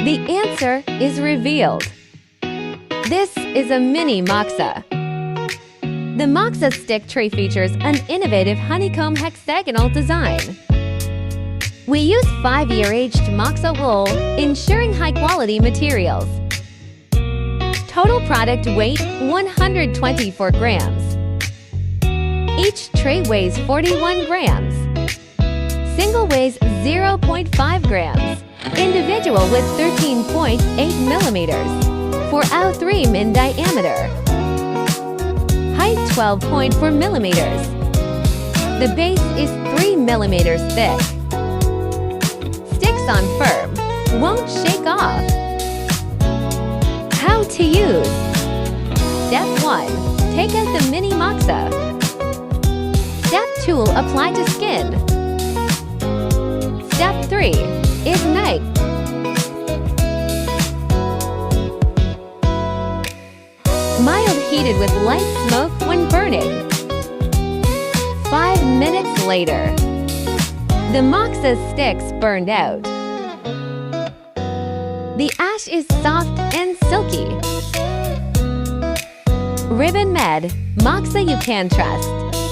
The answer is revealed. This is a mini Moxa. The Moxa stick tray features an innovative honeycomb hexagonal design. We use 5-year aged Moxa wool, ensuring high-quality materials. Total product weight 124 grams. Each tray weighs 41 grams. Single weighs 0.5 grams. Individual with 13.8 millimeters. 4.3 in diameter. Height 12.4 millimeters. The base is 3 millimeters thick. Sticks on firm, won't shake off. How to use. Step 1. Take out the mini Moxa. Step 2. Apply to skin. Step 3. Ignite. Mild heated with light smoke when burning. 5 minutes later. The Moxa sticks burned out. The ash is soft and silky. Ribon Med, Moxa you can trust.